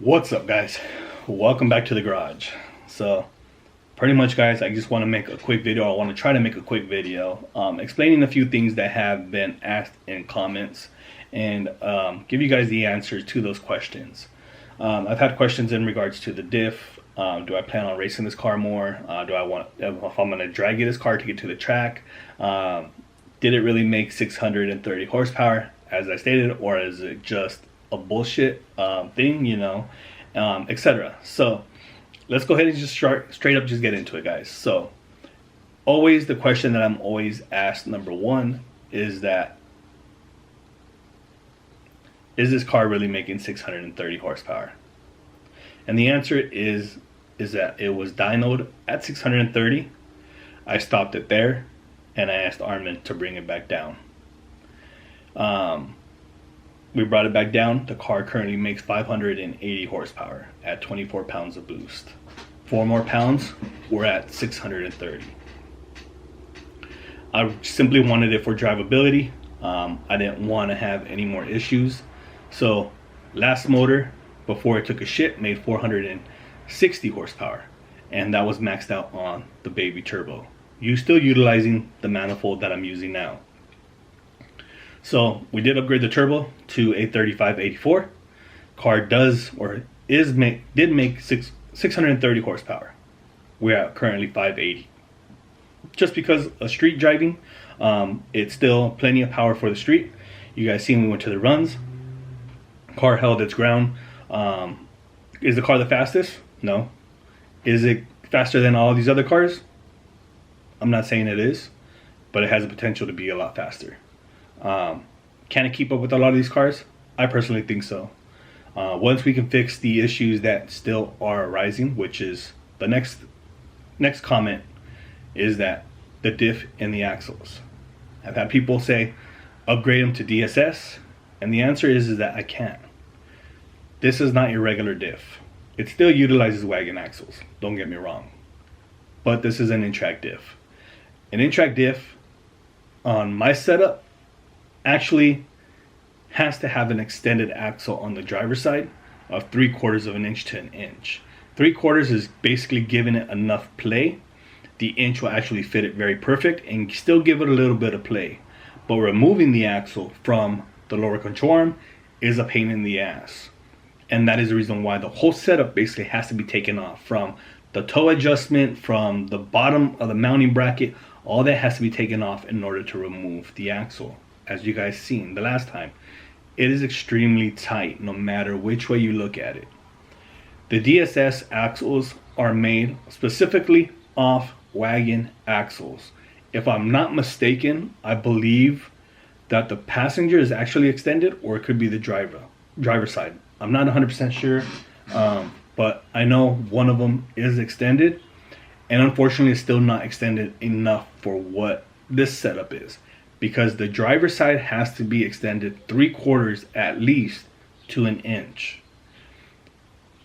What's up, guys? Welcome back to the garage. So pretty much, guys, I just want to make a quick video. I want to try to make a quick video explaining a few things that have been asked in comments and give you guys the answers to those questions. I've had questions in regards to the diff. Do I plan on racing this car more? If I'm going to drag this car to get to the track? Did it really make 630 horsepower as I stated, or is it just a bullshit thing, you know, etc. So let's go ahead and just straight up just get into it, guys. So always the question that I'm always asked, number one, is that is this car really making 630 horsepower? And the answer is that it was dynoed at 630. I stopped it there and I asked Armin to bring it back down. We brought it back down. The car currently makes 580 horsepower at 24 pounds of boost. 4 more pounds, we're at 630. I simply wanted it for drivability. I didn't want to have any more issues. So last motor, before it took a shit, made 460 horsepower. And that was maxed out on the baby turbo. You're still utilizing the manifold that I'm using now. So we did upgrade the turbo to a 3584. Car did make 630 horsepower. We're at currently 580. Just because of street driving, it's still plenty of power for the street. You guys seen we went to the runs. Car held its ground. Is the car the fastest? No. Is it faster than all these other cars? I'm not saying it is, but it has the potential to be a lot faster. Can it keep up with a lot of these cars? I personally think so. Once we can fix the issues that still are arising, which is the next comment, is that the diff and the axles. I've had people say upgrade them to DSS, and the answer is that I can't. This is not your regular diff. It still utilizes wagon axles, don't get me wrong, but this is an Intrack diff. An Intrack diff on my setup actually has to have an extended axle on the driver's side of 3/4 of an inch to an inch. 3/4 is basically giving it enough play. The inch will actually fit it very perfect and still give it a little bit of play. But removing the axle from the lower control arm is a pain in the ass. And that is the reason why the whole setup basically has to be taken off. From the toe adjustment, from the bottom of the mounting bracket, all that has to be taken off in order to remove the axle. As you guys seen the last time, it is extremely tight no matter which way you look at it. The DSS axles are made specifically off wagon axles. If I'm not mistaken, I believe that the passenger is actually extended, or it could be the driver side. I'm not 100% sure, but I know one of them is extended, and unfortunately it's still not extended enough for what this setup is, because the driver's side has to be extended 3/4 at least to an inch.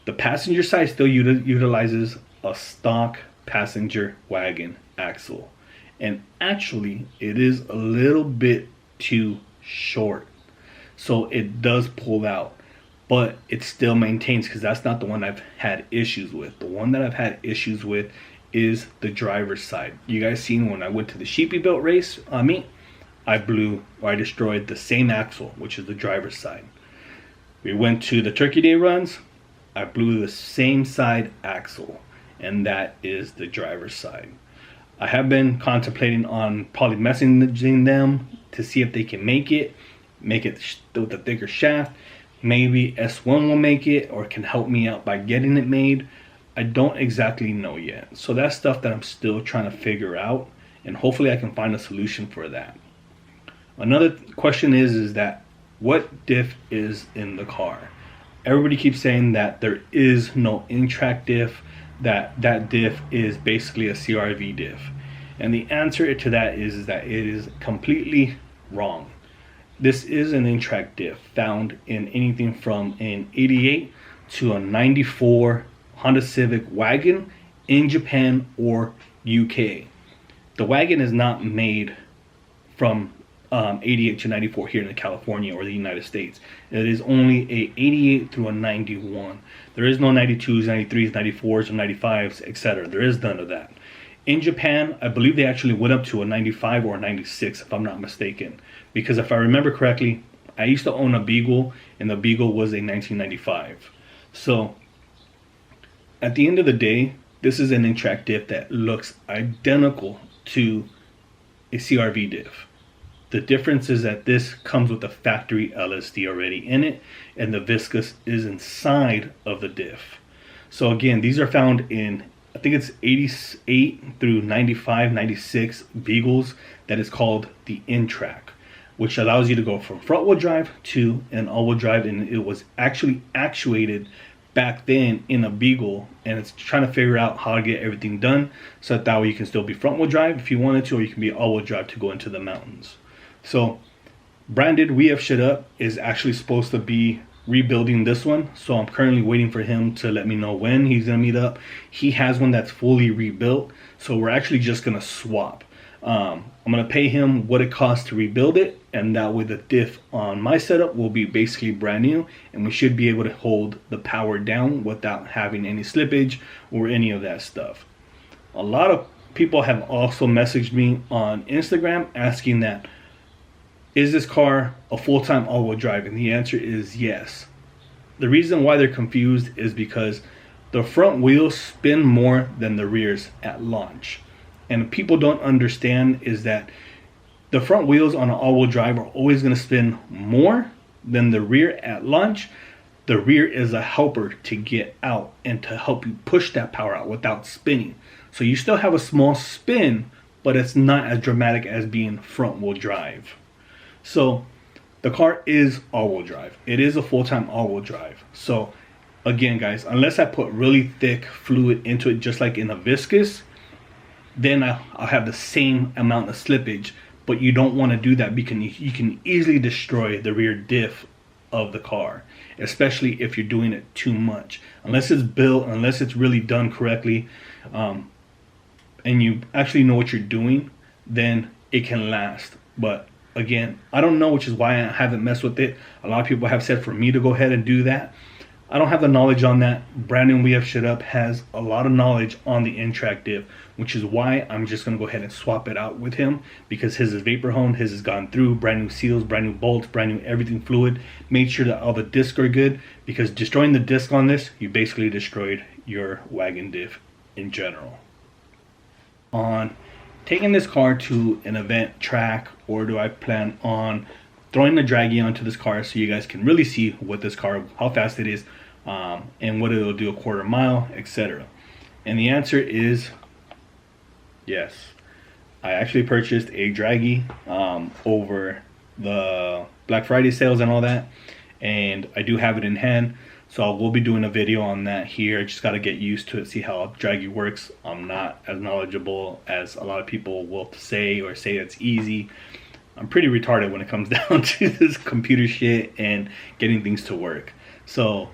The passenger side still utilizes a stock passenger wagon axle, and actually it is a little bit too short, so it does pull out, but it still maintains, because that's not the one I've had issues with. The one that I've had issues with is the driver's side. You guys seen when I went to the Sheepy Built race meet, I destroyed the same axle, which is the driver's side. We went to the Turkey Day runs, I blew the same side axle, and that is the driver's side. I have been contemplating on probably messaging them to see if they can make it with a thicker shaft. Maybe S1 will make it, or can help me out by getting it made. I don't exactly know yet. So that's stuff that I'm still trying to figure out, and hopefully I can find a solution for that. Another question is that what diff is in the car? Everybody keeps saying that there is no Intrack diff, that diff is basically a CRV diff. And the answer to that is that it is completely wrong. This is an Intrack diff found in anything from an 88 to a 94 Honda Civic wagon in Japan or UK. The wagon is not made from 88 to 94 here in California or the United States. It is only a 88 through a 91. There is no 92s, 93s, 94s, or 95s, etc. There is none of that. In Japan, I believe they actually went up to a 95 or a 96, if I'm not mistaken. Because if I remember correctly, I used to own a Beagle, and the Beagle was a 1995. So, at the end of the day, this is an Intrack diff that looks identical to a CRV diff. The difference is that this comes with a factory LSD already in it, and the viscous is inside of the diff. So again, these are found in, I think it's 88 through 95, 96 Beagles that is called the Intrack, which allows you to go from front wheel drive to an all wheel drive, and it was actually actuated back then in a Beagle, and it's trying to figure out how to get everything done so that way you can still be front wheel drive if you wanted to, or you can be all wheel drive to go into the mountains. So branded We Have Shit Up is actually supposed to be rebuilding this one, so I'm currently waiting for him to let me know when he's gonna meet up. He has one that's fully rebuilt, so we're actually just gonna swap. I'm gonna pay him what it costs to rebuild it, and that way the diff on my setup will be basically brand new, and we should be able to hold the power down without having any slippage or any of that stuff. A lot of people have also messaged me on Instagram asking that, is this car a full-time all-wheel drive? And the answer is yes. The reason why they're confused is because the front wheels spin more than the rears at launch. And people don't understand is that the front wheels on an all-wheel drive are always going to spin more than the rear at launch. The rear is a helper to get out and to help you push that power out without spinning. So you still have a small spin, but it's not as dramatic as being front wheel drive. So the car is all-wheel drive. It is a full-time all-wheel drive. So again, guys, unless I put really thick fluid into it, just like in a viscous, then I'll have the same amount of slippage. But you don't want to do that because you can easily destroy the rear diff of the car, especially if you're doing it too much. Unless it's built, unless it's really done correctly, and you actually know what you're doing, then it can last. But again, I don't know, which is why I haven't messed with it. A lot of people have said for me to go ahead and do that. I don't have the knowledge on that. Brandon We Have Shit Up has a lot of knowledge on the Intrack diff, which is why I'm just going to go ahead and swap it out with him, because his is vapor honed, his has gone through, brand new seals, brand new bolts, brand new everything fluid. Made sure that all the discs are good, because destroying the disc on this, you basically destroyed your wagon diff in general. On taking this car to an event track, or do I plan on throwing the Draggy onto this car so you guys can really see what this car, how fast it is, and what it'll do a quarter mile, etc. And the answer is yes. I actually purchased a Draggy over the Black Friday sales and all that, and I do have it in hand. So I will be doing a video on that here. I just got to get used to it, see how Draggy works. I'm not as knowledgeable as a lot of people will say, or say it's easy. I'm pretty retarded when it comes down to this computer shit and getting things to work. So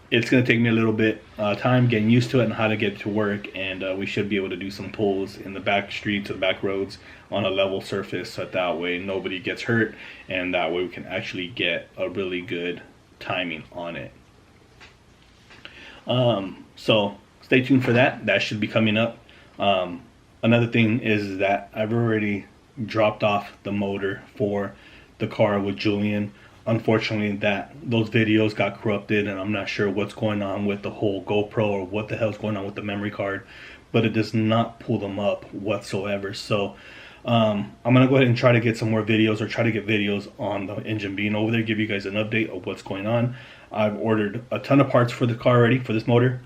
it's going to take me a little bit time getting used to it and how to get it to work. And we should be able to do some pulls in the back streets or the back roads on a level surface, so that way nobody gets hurt, and that way we can actually get a really good timing on it. So stay tuned for that. That should be coming up. Another thing is that I've already dropped off the motor for the car with Julian. Unfortunately, those videos got corrupted, and I'm not sure what's going on with the whole GoPro or what the hell's going on with the memory card, but it does not pull them up whatsoever. So I'm gonna go ahead and try to get some more videos, or try to get videos on the engine being over there, give you guys an update of what's going on. I've ordered a ton of parts for the car already for this motor.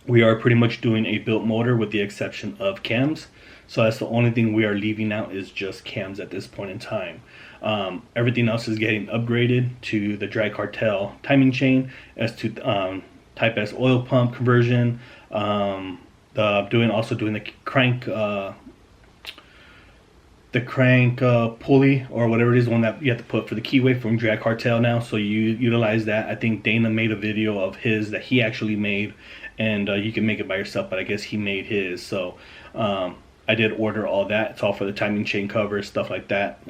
We are pretty much doing a built motor with the exception of cams. So that's the only thing we are leaving out, is just cams at this point in time. Everything else is getting upgraded to the Drag Cartel timing chain, as to Type S oil pump conversion. Also doing the crank pulley, or whatever it is, the one that you have to put for the keyway from Drag Cartel now. So you utilize that. I think Dana made a video of his that he actually made, and you can make it by yourself, but I guess he made his. So I did order all that. It's all for the timing chain cover, stuff like that.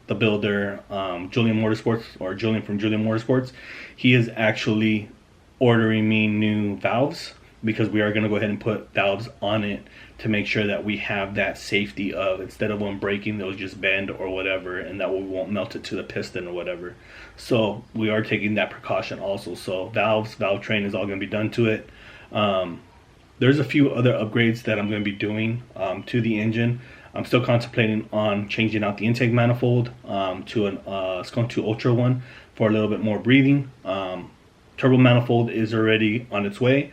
The builder, Julian Motorsports, or Julian from Julian Motorsports, he is actually ordering me new valves, because we are going to go ahead and put valves on it to make sure that we have that safety of, instead of one breaking, they'll just bend or whatever, and that we won't melt it to the piston or whatever. So we are taking that precaution also. So valves, valve train is all going to be done to it. There's a few other upgrades that I'm going to be doing to the engine. I'm still contemplating on changing out the intake manifold to an it's going to Ultra one for a little bit more breathing. Turbo manifold is already on its way.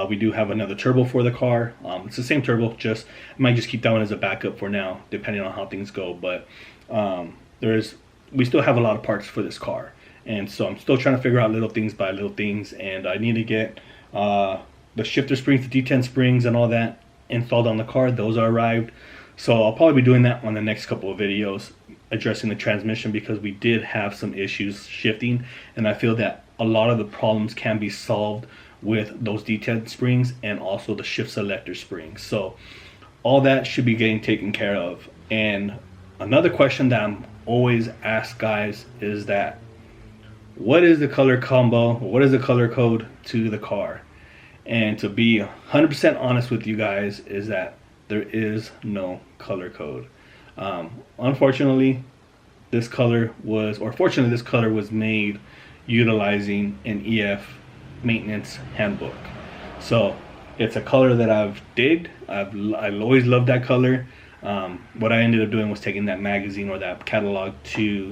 We do have another turbo for the car. It's the same turbo, just I might just keep that one as a backup for now, depending on how things go. But we still have a lot of parts for this car, and so I'm still trying to figure out little things by little things. And I need to get the shifter springs, the D10 springs, and all that installed on the car. Those are arrived. So I'll probably be doing that on the next couple of videos, addressing the transmission, because we did have some issues shifting, and I feel that a lot of the problems can be solved with those D10 springs and also the shift selector springs. So all that should be getting taken care of. And another question that I'm always asked, guys, is that what is the color combo, what is the color code to the car? And to be 100% honest with you guys, is that there is no color code. Unfortunately, this color was, or fortunately, this color was made utilizing an EF maintenance handbook. So it's a color that I've digged. I've always loved that color. What I ended up doing was taking that magazine or that catalog to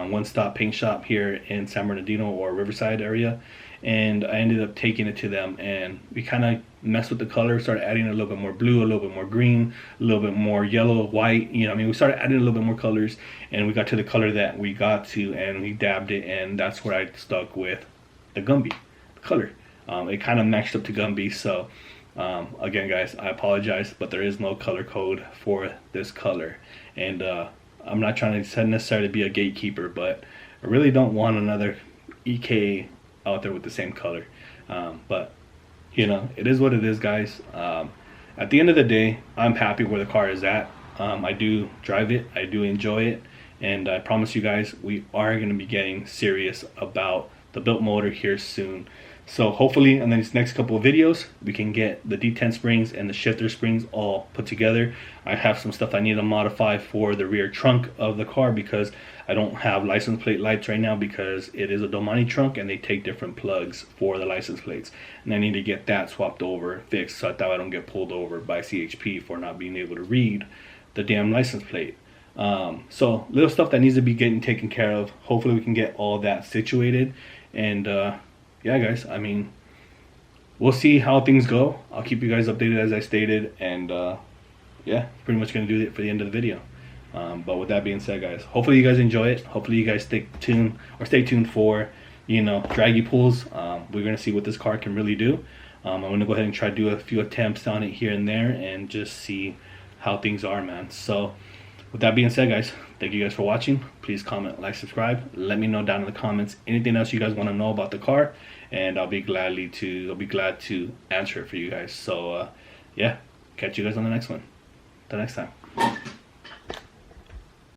One Stop Paint Shop here in San Bernardino or Riverside area, and I ended up taking it to them, and we kind of messed with the color, started adding a little bit more blue, a little bit more green, a little bit more yellow, white, you know, I mean, we started adding a little bit more colors, and we got to the color that we got to, and we dabbed it, and that's where I stuck with the Gumby color. It kind of matched up to Gumby. So again, guys, I apologize, but there is no color code for this color, and I'm not trying to necessarily be a gatekeeper, but I really don't want another EK out there with the same color. But you know, it is what it is, guys. At the end of the day, I'm happy where the car is at. I do drive it, I do enjoy it, and I promise you guys, we are going to be getting serious about the built motor here soon. So hopefully in these next couple of videos, we can get the D10 springs and the shifter springs all put together. I have some stuff I need to modify for the rear trunk of the car, because I don't have license plate lights right now, because it is a Domani trunk and they take different plugs for the license plates, and I need to get that swapped over, fixed, so that I don't get pulled over by CHP for not being able to read the damn license plate. So little stuff that needs to be getting taken care of. Hopefully we can get all that situated, and yeah, guys, I mean, we'll see how things go. I'll keep you guys updated as I stated, and yeah, pretty much gonna do it for the end of the video. But with that being said, guys, hopefully you guys enjoy it. Hopefully you guys stay tuned for, you know, Draggy pulls. We're gonna see what this car can really do. I'm gonna go ahead and try to do a few attempts on it here and there, and just see how things are, man. So with that being said, guys, thank you guys for watching. Please comment, like, subscribe. Let me know down in the comments anything else you guys want to know about the car, and I'll be glad to answer it for you guys. So yeah, catch you guys on the next one. Till next time.